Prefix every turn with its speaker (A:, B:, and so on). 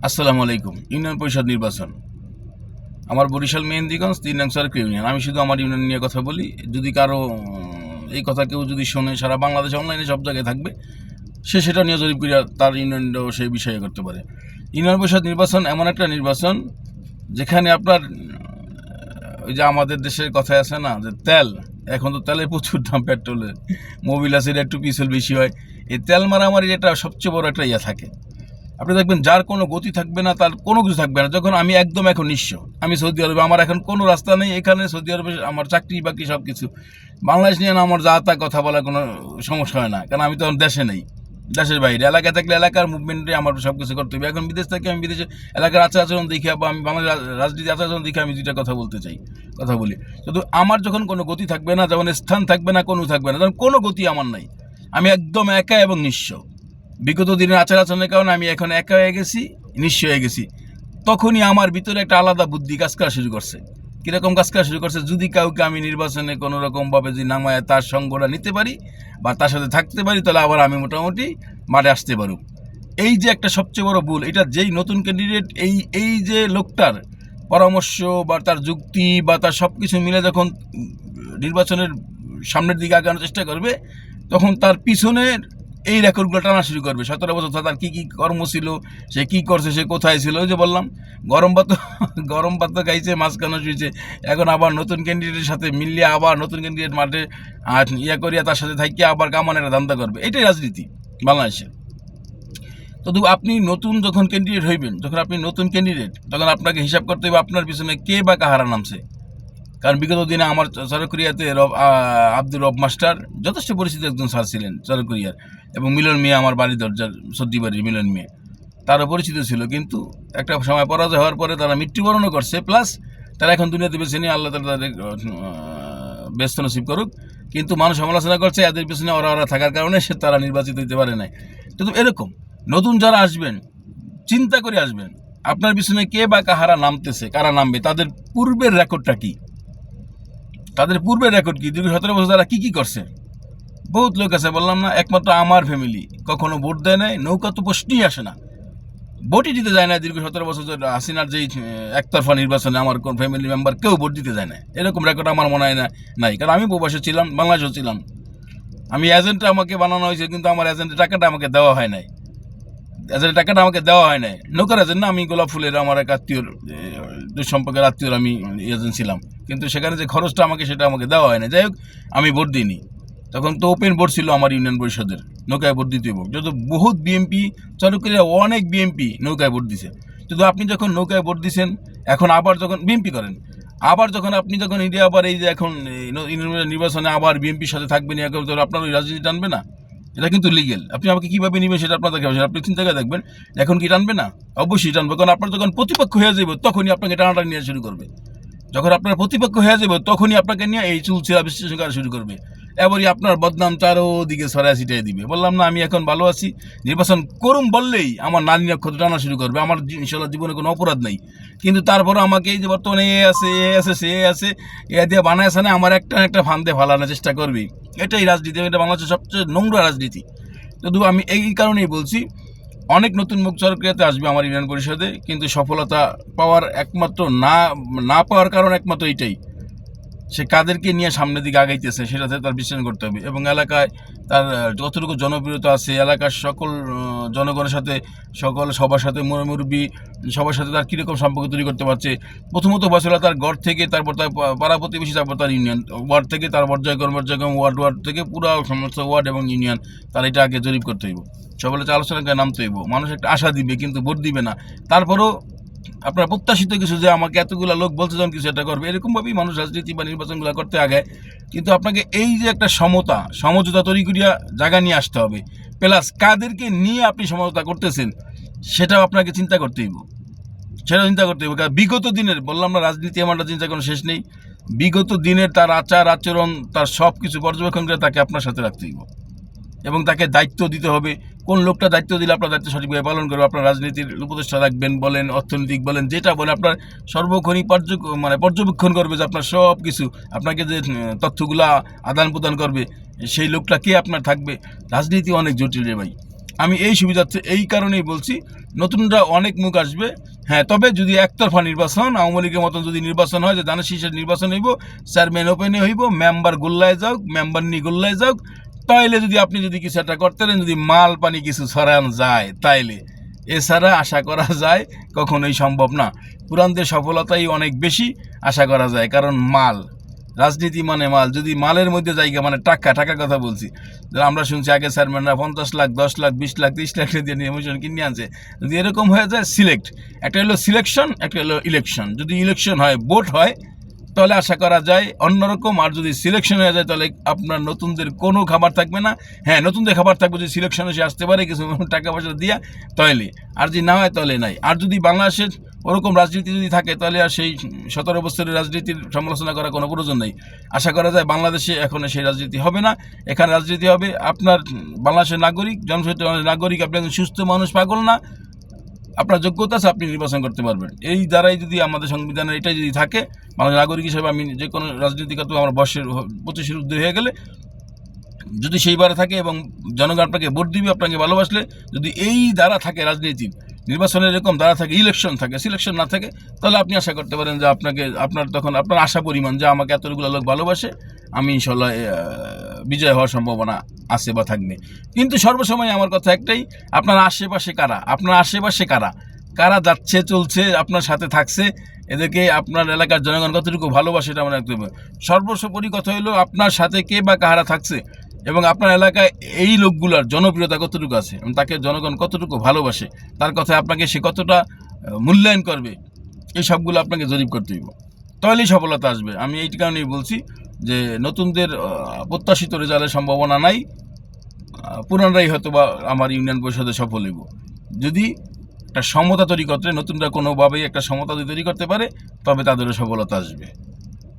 A: আসসালামু আলাইকুম। ইউনিয়ন পরিষদ নির্বাচন আমার বরিশাল মেহেন্দিগঞ্জ ৩ নং সরকার ইউনিয়ন। আমি শুধু আমার ইউনিয়ন নিয়ে কথা বলি। যদি কারো এই কথা কেউ যদি শোনে, সারা বাংলাদেশ অনলাইনে সব জায়গায় থাকবে, সে সেটা নিয়ে জরিপ করে তার ইউনিয়নটাও সেই বিষয়ে করতে পারে। ইউনিয়ন পরিষদ নির্বাচন এমন একটা নির্বাচন যেখানে আপনার ওই যে আমাদের দেশের কথায় আছে না, যে তেল, এখন তো তেলের প্রচুর দাম, পেট্রোলের, মোবিল আছে, একটু পিছল বেশি হয়। এই তেল মারামারি এটা সবচেয়ে বড় একটা থাকে। আপনি দেখবেন যার কোনো গতি থাকবে না, তার কোনো কিছু থাকবে না। যখন আমি একদম এখন নিঃস্ব, আমি সৌদি আরবে, আমার এখন কোনো রাস্তা নেই। এখানে সৌদি আরবে আমার চাকরি বাকরি সব কিছু। বাংলাদেশ নিয়ে না আমার যা তা কথা বলার কোনো সমস্যা হয় না, কারণ আমি তো দেশে নেই, দেশের বাইরে। এলাকায় থাকলে এলাকার মুভমেন্টে আমার সব কিছু করতে হবে। এখন বিদেশ থেকে আমি বিদেশে এলাকার আচার আচরণ দেখে, বা আমি বাংলাদেশ রাজনীতি আচার আচরণ দেখে আমি দুইটা কথা বলতে চাই, কথা বলি। কিন্তু আমার যখন কোনো গতি থাকবে না, যখন স্থান থাকবে না, কোনো থাকবে না, তখন কোনো গতি আমার নাই। আমি একদম একা এবং নিঃস্ব। বিগত দিনের আচার আচরণের কারণে আমি এখন একা হয়ে গেছি, নিঃস্ব হয়ে গেছি। তখনই আমার ভিতরে একটা আলাদা বুদ্ধি কাজ করা শুরু করছে। কীরকম কাজ করা শুরু করছে? যদি কাউকে আমি নির্বাচনে কোনো রকমভাবে যদি নামায় তার সঙ্গটা নিতে পারি বা তার সাথে থাকতে পারি, তাহলে আবার আমি মোটামুটি মাঠে আসতে পারব। এই যে একটা সবচেয়ে বড় ভুল, এটা যেই নতুন ক্যান্ডিডেট এই যে লোকটার পরামর্শ বা তার যুক্তি বা তার সব কিছু মিলে যখন নির্বাচনের সামনের দিকে আগানোর চেষ্টা করবে, তখন তার পিছনের এই রেকর্ডগুলো টানা শুরু করবে। 17 বছর তার কী কী কর্ম ছিল, সে কী করছে, সে কোথায় ছিল। ওই যে বললাম, গরম ভাত তো খাইছে, মাঝখানে শুয়েছে। এখন আবার নতুন ক্যান্ডিডেটের সাথে মিলিয়ে আবার নতুন ক্যান্ডিডেট মাঠে করিয়া তার সাথে থাকিয়ে আবার কামানের ধান্দা করবে। এটাই রাজনীতি বাংলাদেশে। তো আপনি নতুন যখন ক্যান্ডিডেট হইবেন, যখন আপনি নতুন ক্যান্ডিডেট, তখন আপনাকে হিসাব করতে হবে আপনার পিছনে কে বা কাহারা নামছে। কারণ বিগত দিনে আমার চরকুরিয়াতে আব্দুর রব মাস্টার যথেষ্ট পরিচিত একজন স্যার ছিলেন চরকুরিয়ার, এবং মিলন মিয়া, আমার বাড়ি দরজার সর্দি বাড়ির মিলন মিয়া, তারও পরিচিত ছিল। কিন্তু একটা সময় পরাজয় হওয়ার পরে তারা মৃত্যুবরণও করছে, প্লাস তারা এখন দুনিয়াতে বেছে নিয়ে আল্লাহ তাআলা তাদের ব্যস্ত নসিব করুক। কিন্তু মানুষ সমালোচনা করছে এদের পিছনে ওরা থাকার কারণে তারা নির্বাচিত হতে পারে নাই। কিন্তু এরকম নতুন যারা আসবেন, চিন্তা করে আসবেন আপনার পিছনে কে বা কাহারা নামতেছে, কারা নামবে, তাদের পূর্বের রেকর্ডটা কী, তাদের পূর্বের রেকর্ড কি, দীর্ঘ 17 বছর তারা কী কী করছে। বহুত লোক আছে, বললাম না, একমাত্র আমার ফ্যামিলি কখনো ভোট দেয় নাই, নৌকা তো প্রশ্নই আসে না, ভোটই দিতে যায় না। দীর্ঘ 17 বছর হাসিনার যেই একতরফা নির্বাচনে আমার কোন ফ্যামিলি মেম্বার কেউ ভোট দিতে যায় না। এরকম রেকর্ড আমার মনে হয় না, নাই। কারণ আমি প্রবাসে ছিলাম, বাংলাদেশেও ছিলাম। আমি এজেন্ট আমাকে বানানো হয়েছে, কিন্তু আমার এজেন্টের টাকাটা আমাকে দেওয়া হয় নাই। এজেন্টের টাকাটা আমাকে দেওয়া হয় নাই। নৌকার এজেন্ট না, আমি গোলাপ ফুলের আমার এক আত্মীয়র, সম্পর্কের আত্মীয়র আমি এজেন্ট ছিলাম। কিন্তু সেখানে যে খরচটা আমাকে, সেটা আমাকে দেওয়া হয় না। যাই হোক, আমি ভোট দিইনি। তখন তো ওপেন ভোট ছিল আমার ইউনিয়ন পরিষদের, নৌকায় ভোট দিতে হোক। যত বহুত বিএমপি, চরকুরিয়া অনেক বিএমপি নৌকায় ভোট দিছে। কিন্তু আপনি যখন নৌকায় ভোট দিছেন, এখন আবার যখন বিএমপি করেন, আবার যখন আপনি যখন ইন্ডিয়া আবার এই যে এখন নির্বাচনে আবার বিএমপির সাথে থাকবেন, আপনার ওই রাজনীতি টানবে না। এটা কিন্তু লিগেল। আপনি আমাকে কীভাবে নেবেন সেটা আপনার দেখা হবে। আপনি চিন্তা করে দেখবেন, এখন কি টানবে না? অবশ্যই টানবে। কারণ আপনার যখন প্রতিপক্ষ হয়ে যাবে, তখনই আপনাকে টানাটানি নিয়ে শুরু করবে। যখন আপনার প্রতিপক্ষ হয়ে যাবে, তখনই আপনাকে নিয়ে এই চুলচেরা বিশ্লেষণ করা শুরু করবে। এবারই আপনার বদনাম চারোদিকে ছড়ায় ছিটিয়ে দিবে। বললাম না, আমি এখন ভালো আছি, নির্বাচন করুম বললেই আমার নারী নক্ষত্র টানা শুরু করবে। আমার ইনশাল্লাহ জীবনে কোনো অপরাধ নেই, কিন্তু তারপরও আমাকে এই যে বর্তমানে এ আছে সে আছে, এ দিয়ে বানায় আছে না, আমার একটা ফান্দে ফালানোর চেষ্টা করবি। এটাই রাজনীতি, এটা বাংলাদেশের সবচেয়ে নোংরা রাজনীতি। তো আমি এই কারণেই বলছি, অনেক নতুন মুখ চরকুরিয়াতে আসবে আমার ইউনিয়ন পরিষদে, কিন্তু সফলতা পাওয়ার একমাত্র না পাওয়ার কারণ একমাত্র এইটাই, সে কাদেরকে নিয়ে সামনের দিকে আগাইতেছে সেটাতে তার বিশ্লেষণ করতে হবে। এবং এলাকায় তার যতটুকু জনপ্রিয়তা আছে, এলাকার সকল জনগণের সাথে, সবার সাথে, মুরব্বী সবার সাথে তার কীরকম সম্পর্ক তৈরি করতে পারছে। প্রথমত বছর তার ঘর থেকে, তারপর তার পাড়া প্রতিবেশী, তারপর তার ইউনিয়ন ওয়ার্ড থেকে, তার পর্যায়ক্রম ওয়ার্ড থেকে পুরো সমস্ত ওয়ার্ড এবং ইউনিয়ন, তার এটা আগে জরিপ করতে হইব। সকলে আলোচনা করে নামতে হইব। মানুষ একটা আশা দিবে, কিন্তু ভোট দিবে না। তারপরও আপনার প্রত্যাশিত কিছু, যে আমাকে এতগুলো লোক বলছে যখন কিছু একটা করবে, এরকমভাবেই মানুষ রাজনীতি বা নির্বাচনগুলো করতে আগে। কিন্তু আপনাকে এই যে একটা সমঝোতা তৈরি করিয়া জায়গা নিয়ে আসতে হবে, প্লাস কাদেরকে নিয়ে আপনি সমঝোতা করতেছেন সেটাও আপনাকে চিন্তা করতে হইব। কারণ বিগত দিনের, বললাম না, রাজনীতি আমার চিন্তা কোনো শেষ নেই। বিগত দিনের তার আচার আচরণ, তার সব কিছু পর্যবেক্ষণ করে তাকে আপনার সাথে রাখতে হইব, এবং তাকে দায়িত্ব দিতে হবে। কোন লোকটা দায়িত্ব দিলে আপনার দায়িত্ব সঠিকভাবে পালন করবে। আপনার রাজনীতির উপদেষ্টা রাখবেন বলেন, অর্থনৈতিক বলেন, যেটা বলেন, আপনার সর্বক্ষণই পর্যবেক্ষণ করবে যে আপনার সব কিছু, আপনাকে যে তথ্যগুলা আদান প্রদান করবে, সেই লোকটা কে আপনার থাকবে। রাজনীতি অনেক জটিল রে ভাই। আমি এই সুবিধার্থে এই কারণেই বলছি, নতুনরা অনেক মুখ আসবে। হ্যাঁ, তবে যদি একতরফা নির্বাচন, আওয়ামী লীগের মতন যদি নির্বাচন হয় যে দানের শীষের নির্বাচন হইব, চেয়ারম্যান ওপেনে হইব, মেম্বার গোল্লায় যাওক, মেম্বার নি গোল্লায় যাওক, তাইলে যদি আপনি যদি কিছু একটা করতে পারেন, যদি মাল পানি কিছু ছড়ান যায় তাইলে, এছাড়া আশা করা যায় কখনোই সম্ভব না। পুরানদের সফলতাই অনেক বেশি আশা করা যায়, কারণ মাল, রাজনীতি মানে মাল। যদি মালের মধ্যে জায়গা মানে টাকা কথা বলছি, আমরা শুনছি আগে চেয়ারম্যানরা 50 লাখ 10 লাখ 20 লাখ 30 লাখ দিয়ে নির্বাচন কিনে আনছে। যদি এরকম হয়ে যায়, একটা হলো সিলেকশন, একটা হলো ইলেকশন। যদি ইলেকশন হয়, ভোট হয়, তাহলে আশা করা যায় অন্যরকম। আর যদি সিলেকশন হয়ে যায়, তাহলে আপনার নতুনদের কোনো খাবার থাকবে না। হ্যাঁ, নতুনদের খাবার থাকবে যদি সিলেকশনে সে আসতে পারে কিছু টাকা পয়সা দিয়া, তাহলে। আর যদি না হয় তাহলে নাই। আর যদি বাংলাদেশের ওরকম রাজনীতি যদি থাকে, তাহলে আর সেই 17 বছরের রাজনীতির সমালোচনা করার কোনো প্রয়োজন নেই। আশা করা যায় বাংলাদেশে এখন সেই রাজনীতি হবে না। এখানে রাজনীতি হবে আপনার বাংলাদেশের নাগরিক, জনসাধারণের নাগরিক। আপনি একজন সুস্থ মানুষ, পাগল না, আপনার যোগ্যতা আছে, আপনি নির্বাচন করতে পারবেন। এই দ্বারাই যদি আমাদের সংবিধানের এটাই যদি থাকে, বাংলাদেশের নাগরিক হিসেবে আমি যে কোনো রাজনীতি করতে, আমার বয়সের 25-এর ঊর্ধ্বে হয়ে গেলে যদি সেইবারে থাকে এবং জনগণ আপনাকে ভোট দিবে, আপনাকে ভালোবাসলে, যদি এই দ্বারা থাকে রাজনীতির, নির্বাচনের এরকম দ্বারা থাকে, ইলেকশন থাকে, সিলেকশন না থাকে, তাহলে আপনি আশা করতে পারেন যে তখন আপনার আশা পরিমাণ যে আমাকে এতগুলো লোক ভালোবাসে, আমি ইনশাল্লাহ বিজয় হওয়ার সম্ভাবনা আছে বা থাকবে। কিন্তু সর্বসময় আমার কথা একটাই, আপনার আশেপাশে কারা কারা যাচ্ছে চলছে, আপনার সাথে থাকছে, এদেরকে আপনার এলাকার জনগণ কতটুকু ভালোবাসে, এটা আমরা রাখতে হবে। সর্বোপরি কথা হলো, আপনার সাথে কে বা কাহারা থাকছে এবং আপনার এলাকায় এই লোকগুলোর জনপ্রিয়তা কতটুকু আছে এবং তাকে জনগণ কতটুকু ভালোবাসে, তার কথা আপনাকে সে কতটা মূল্যায়ন করবে, এই সবগুলো আপনাকে জরিপ করতে হইব, তাহলেই সফলতা আসবে। আমি এই কারণেই বলছি যে নতুনদের প্রত্যাশিত রেজাল্টের সম্ভাবনা নাই। পুরানরাই হয়তো বা আমার ইউনিয়ন পরিষদে সফল হইব। যদি একটা সমতা তৈরি করতে, নতুনরা কোনোভাবেই একটা সমতা তৈরি করতে পারে, তবে তাদেরও সফলতা আসবে।